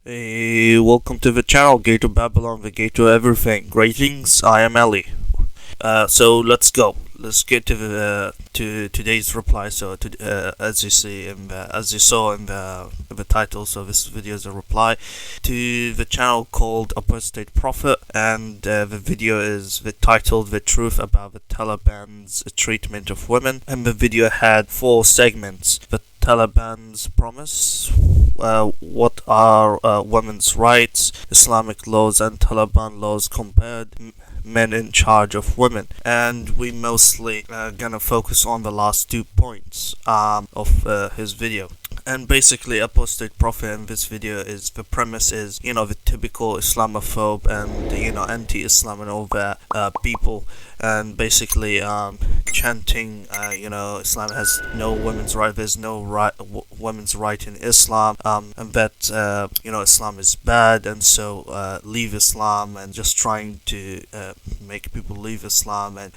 Hey, welcome to the channel, Gate to Babylon, the Gate to everything. Greetings, I am Ali. So let's go. Let's get to the to today's reply. So as you see in as you saw in the title, so this video is a reply to the channel called Apostate Prophet, and the video is titled "The Truth About the Taliban's Treatment of Women." And the video had 4 segments: the Taliban's promise, what are women's rights, Islamic laws and Taliban laws compared, men in charge of women, and we mostly gonna focus on the last 2 points of his video. And basically, Apostate Prophet in this video is the premise is the typical Islamophobe and anti-Islam and all that people, and basically chanting Islam has no women's right, there's no women's right in Islam, and that Islam is bad, and so leave Islam, and just trying to make people leave Islam, and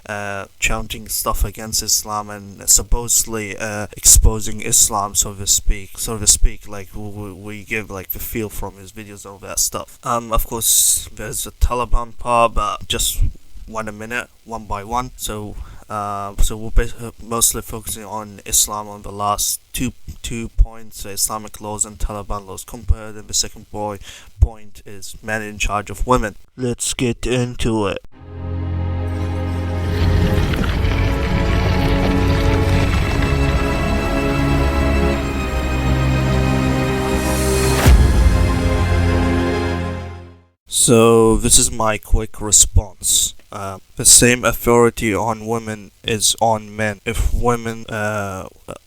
chanting stuff against Islam, and supposedly exposing Islam, so to speak, like we give like the feel from his videos and all that stuff. Of course there's the Taliban part, but just one by one. So we'll be mostly focusing on Islam on the last two points, Islamic laws and Taliban laws compared, and the second point is men in charge of women. Let's get into it. So this is my quick response. The same authority on women is on men. If women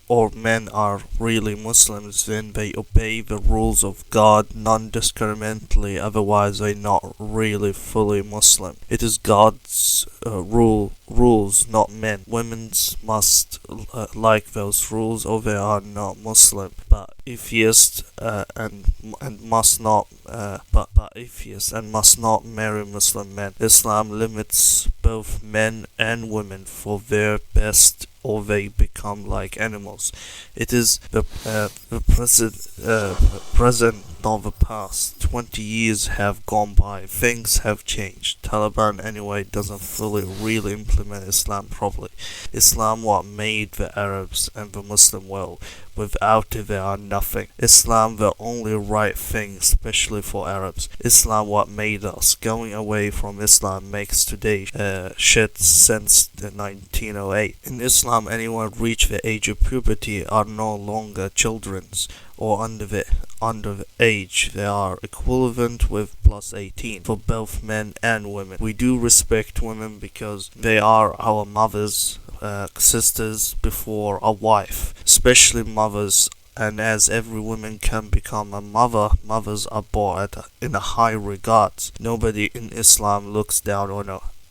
or men are really Muslims, then they obey the rules of God non-discriminately, otherwise they're not really fully Muslim. It is God's rules, not men. Women must like those rules, or they are not Muslim. But atheists and must not marry Muslim men. Islam limits both men and women for their best, or they become like animals. It is the present, not the past. 20 years have gone by. Things have changed. Taliban anyway doesn't fully really implement Islam properly. Islam what made the Arabs and the Muslim world. Without it, they are nothing. Islam the only right thing, especially for Arabs. Islam what made us. Going away from Islam makes today shit since the 1908. In Islam, anyone reach the age of puberty are no longer children's or under the age. They are equivalent with plus 18 for both men and women. We do respect women because they are our mothers, sisters before a wife, especially mothers, and as every woman can become a mother, mothers are born in a high regards. Nobody in Islam looks down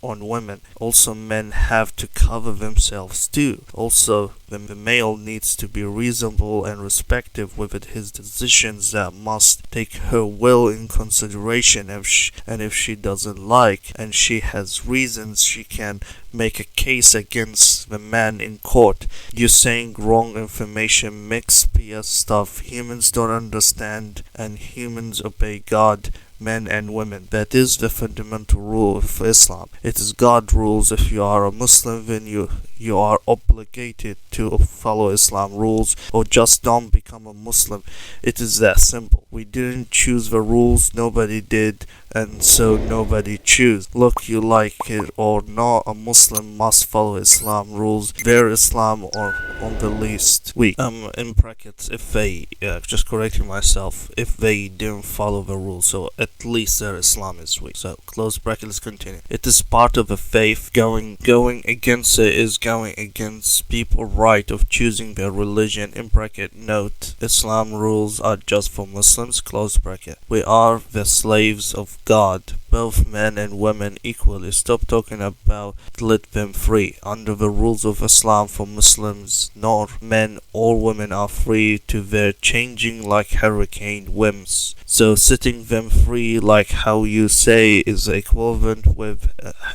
on women. Also, men have to cover themselves too. Also, the male needs to be reasonable and respectful with his decisions, that must take her will in consideration. If she doesn't like and she has reasons, she can make a case against the man in court. You're saying wrong information, mixed PS stuff. Humans don't understand, and humans obey God, men and women. That is the fundamental rule of Islam. It is God rules. If you are a Muslim, then you are obligated to follow Islam rules, or just don't become a Muslim. It is that simple. We didn't choose the rules, nobody did, and so nobody choose. Look, you like it or not, a Muslim must follow Islam rules. Their Islam or on the least weak. In brackets, if they just correcting myself, if they didn't follow the rules, so at least their Islam is weak. So close bracket, let's continue. It is part of the faith. Going against it is going against people's right of choosing their religion. In bracket, note, Islam rules are just for Muslims. Close bracket. We are the slaves of God, both men and women equally. Stop talking about let them free. Under the rules of Islam, for Muslims, nor men or women are free to their changing like hurricane whims. So setting them free, like how you say, is equivalent with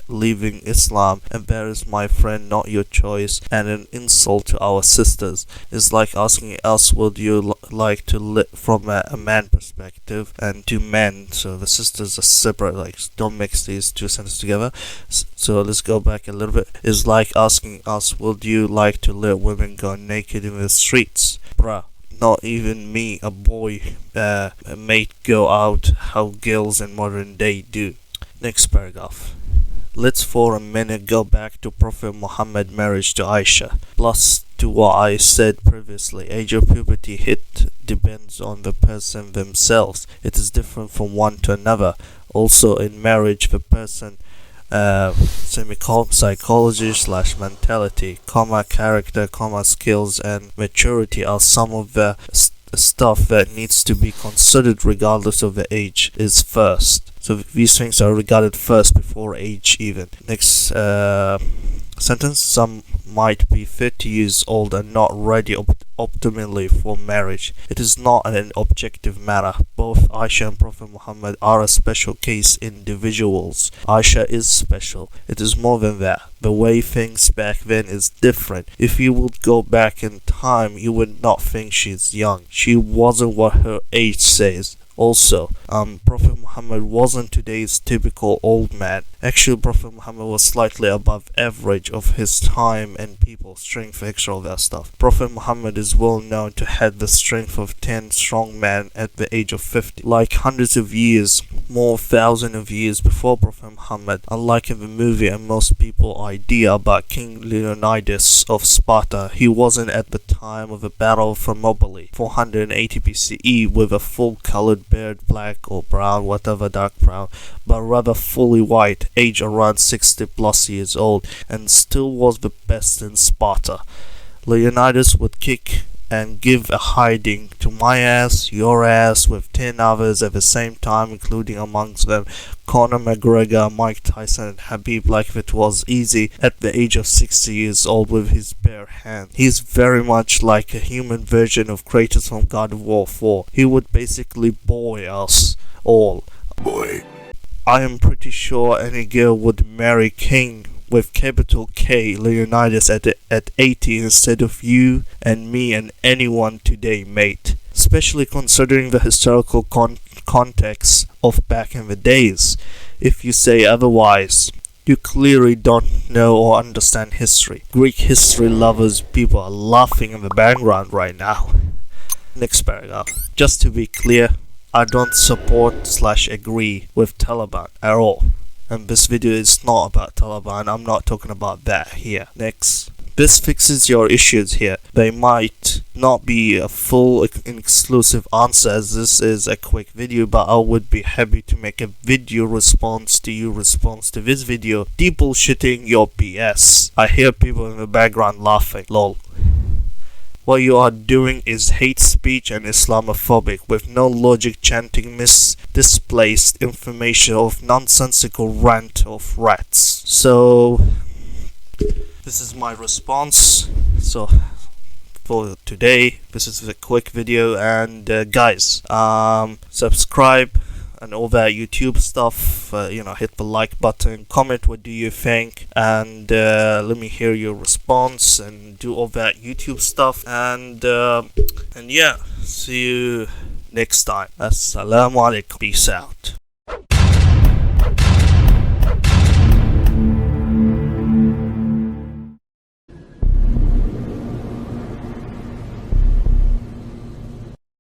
leaving Islam. And that is, my friend, not your choice and an insult to our sisters. It's like asking us, would you like to live from a man perspective and to men, so the sisters are separate, like don't mix these two sentences together. So let's go back a little bit. It's like asking us, would you like to let women go naked in the streets? Bruh, not even me, a boy, mate, go out how girls in modern day do. Next paragraph. Let's for a minute go back to Prophet Mohammad marriage to Aisha. Plus to what I said previously, age of puberty hit depends on the person themselves. It is different from one to another. Also in marriage, the person psychology / mentality, character, skills and maturity are some of the stuff that needs to be considered regardless of the age is first. So these things are regarded first before age even. Next sentence. Some might be 30 years old and not ready optimally for marriage. It is not an objective matter. Both Aisha and Prophet Muhammad are a special case individuals. Aisha is special. It is more than that. The way things back then is different. If you would go back in time, you would not think she's young. She wasn't what her age says. Also, Prophet Muhammad wasn't today's typical old man. Actually, Prophet Muhammad was slightly above average of his time and people, strength, extra, all that stuff. Prophet Muhammad is well known to have the strength of 10 strong men at the age of 50. Like hundreds of years, more thousands of years before Prophet Muhammad, unlike in the movie and most people idea about King Leonidas of Sparta, he wasn't at the time of the battle of Thermopylae, 480 BCE, with a full-colored beard, black or brown, whatever, dark brown, but rather fully white, age around 60 plus years old, and still was the best in Sparta. Leonidas would kick and give a hiding to my ass, your ass, with 10 others at the same time, including amongst them Conor McGregor, Mike Tyson, and Habib, like if it was easy, at the age of 60 years old with his bare hand. He's very much like a human version of Kratos from God of War 4. He would basically boy us all. Boy. I am pretty sure any girl would marry King with capital K Leonidas at 80 instead of you and me and anyone today, mate. Especially considering the historical context of back in the days. If you say otherwise, you clearly don't know or understand history. Greek history lovers people are laughing in the background right now. Next paragraph. Just to be clear, I don't support / agree with Taliban at all. And this video is not about Taliban. I'm not talking about that here. Next. This fixes your issues here. They might not be a full and exclusive answer as this is a quick video, but I would be happy to make a video response to this video debullshitting your BS. I hear people in the background laughing. Lol. What you are doing is hate speech and Islamophobic with no logic, chanting misplaced information of nonsensical rant of rats. So this is my response. So for today, this is a quick video, and guys, subscribe and all that YouTube stuff, hit the like button, comment what do you think, and let me hear your response, and do all that YouTube stuff, and yeah, see you next time. Assalamu alaikum, peace out.